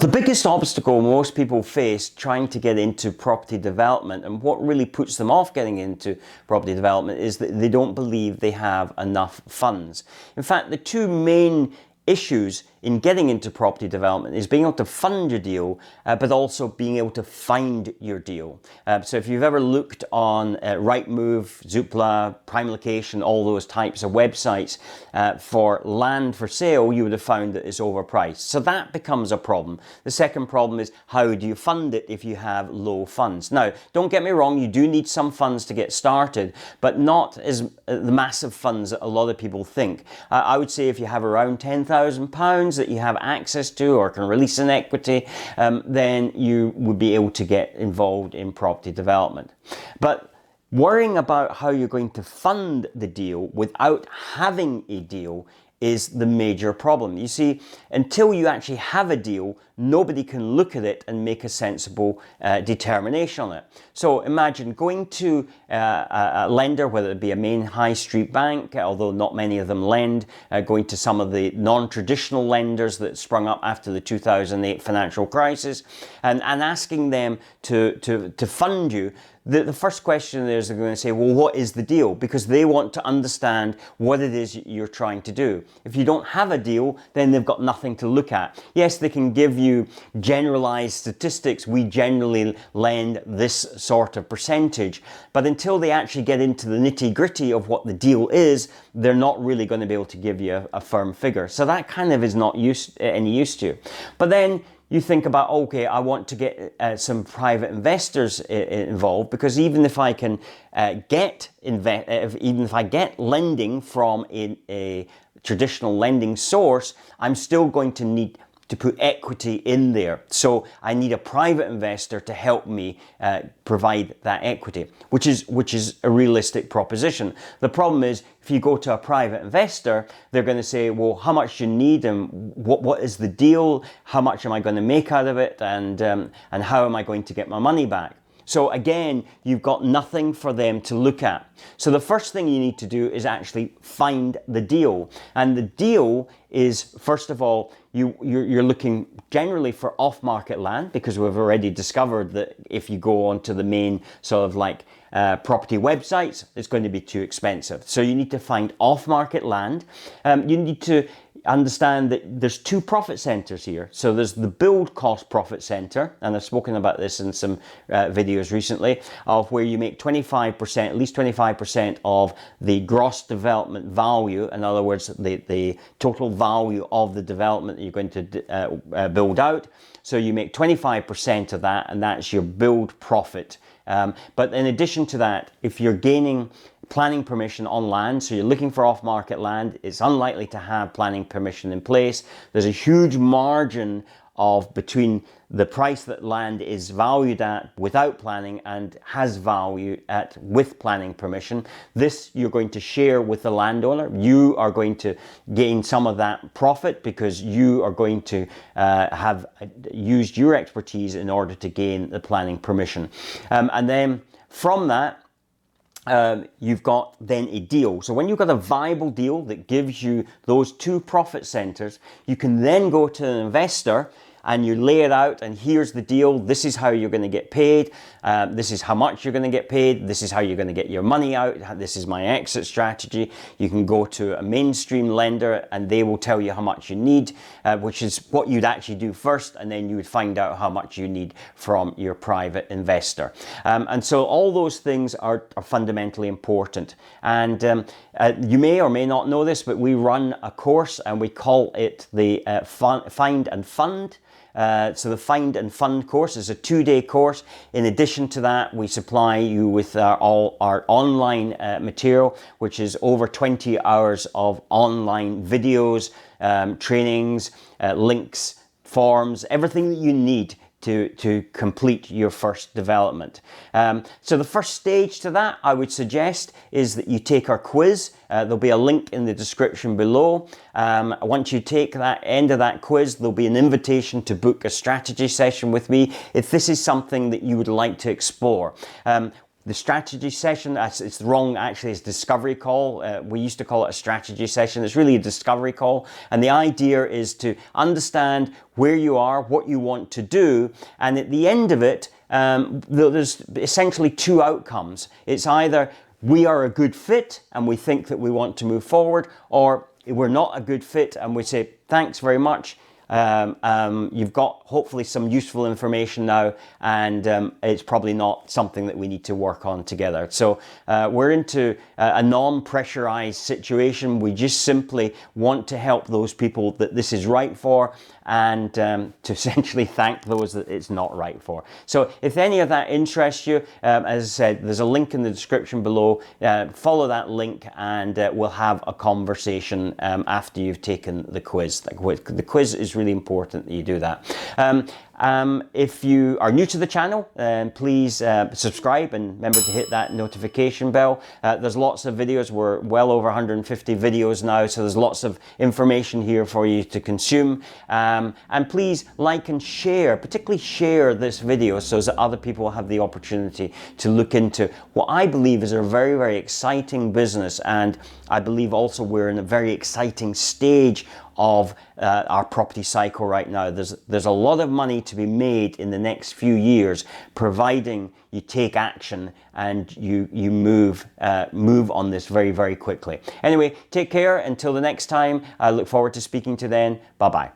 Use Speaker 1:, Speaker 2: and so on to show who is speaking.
Speaker 1: The biggest obstacle most people face trying to get into property development, and what really puts them off getting into property development, is that they don't believe they have enough funds. In fact, the two main issues in getting into property development is being able to fund your deal, but also being able to find your deal. So if you've ever looked on Rightmove, Zoopla, Prime Location, all those types of websites for land for sale, you would have found that it's overpriced. So that becomes a problem. The second problem is, how do you fund it if you have low funds? Now, don't get me wrong, you do need some funds to get started, but not as the massive funds that a lot of people think. I would say if you have around £10,000 that you have access to or can release in equity, then you would be able to get involved in property development. But worrying about how you're going to fund the deal without having a deal is the major problem. You see, until you actually have a deal, nobody can look at it and make a sensible determination on it. So imagine going to a lender, whether it be a main high street bank, although not many of them lend, going to some of the non-traditional lenders that sprung up after the 2008 financial crisis, and asking them to fund you. The first question is they're going to say, well, what is the deal? Because they want to understand what it is you're trying to do. If you don't have a deal, then they've got nothing to look at. Yes, they can give you generalized statistics. We generally lend this sort of percentage. But until they actually get into the nitty-gritty of what the deal is, they're not really going to be able to give you a firm figure. So that kind of is not any use to you. But then you think about, okay, I want to get some private investors involved, because even if I can even if I get lending from a traditional lending source, I'm still going to need to put equity in there. So I need a private investor to help me provide that equity, which is a realistic proposition. The problem is, if you go to a private investor, they're going to say, well, how much do you need, and what is the deal? How much am I going to make out of it? And how am I going to get my money back? So again, you've got nothing for them to look at. So the first thing you need to do is actually find the deal. And the deal is, first of all, you're looking generally for off-market land, because we've already discovered that if you go onto the main sort of like property websites, it's going to be too expensive. So you need to find off-market land. You need to understand that there's two profit centers here. So there's the build cost profit center, and I've spoken about this in some videos recently, of where you make 25%, at least 25% of the gross development value. In other words, the total value of the development that you're going to build out. So you make 25% of that, and that's your build profit. But in addition to that, if you're gaining planning permission on land, so you're looking for off-market land, it's unlikely to have planning permission in place. There's a huge margin of between the price that land is valued at without planning and has value at with planning permission. This you're going to share with the landowner. You are going to gain some of that profit because you are going to have used your expertise in order to gain the planning permission. And then from that, you've got then a deal. So when you've got a viable deal that gives you those two profit centers, you can then go to an investor and you lay it out, and here's the deal. This is how you're going to get paid. This is how much you're going to get paid. This is how you're going to get your money out. This is my exit strategy. You can go to a mainstream lender and they will tell you how much you need, which is what you'd actually do first, and then you would find out how much you need from your private investor. And so all those things are fundamentally important. And you may or may not know this, but we run a course and we call it the Find and Fund. So the Find and Fund course is a 2-day course. In addition to that, we supply you with all our online material, which is over 20 hours of online videos, trainings, links, forms, everything that you need to complete your first development. So the first stage to that, I would suggest, is that you take our quiz. There'll be a link in the description below. Once you take that end of that quiz, there'll be an invitation to book a strategy session with me if this is something that you would like to explore. the strategy session, it's wrong actually, it's discovery call. We used to call it a strategy session. It's really a discovery call. And the idea is to understand where you are, what you want to do. And at the end of it, there's essentially two outcomes. It's either we are a good fit and we think that we want to move forward, or we're not a good fit and we say, thanks very much. You've got hopefully some useful information now, and it's probably not something that we need to work on together. So we're into a non-pressurized situation. We just simply want to help those people that this is right for, and to essentially thank those that it's not right for. So if any of that interests you, as I said, there's a link in the description below. Follow that link and we'll have a conversation after you've taken the quiz. The quiz is really important that you do that. If you are new to the channel, please subscribe and remember to hit that notification bell. There's lots of videos. We're well over 150 videos now, so there's lots of information here for you to consume. And please like and share, particularly share this video so that other people have the opportunity to look into what I believe is a very, very exciting business. And I believe also we're in a very exciting stage of our property cycle right now. There's a lot of money to be made in the next few years, providing you take action and you move on this very, very quickly. Anyway, take care until the next time. I look forward to speaking to you then. Bye-bye.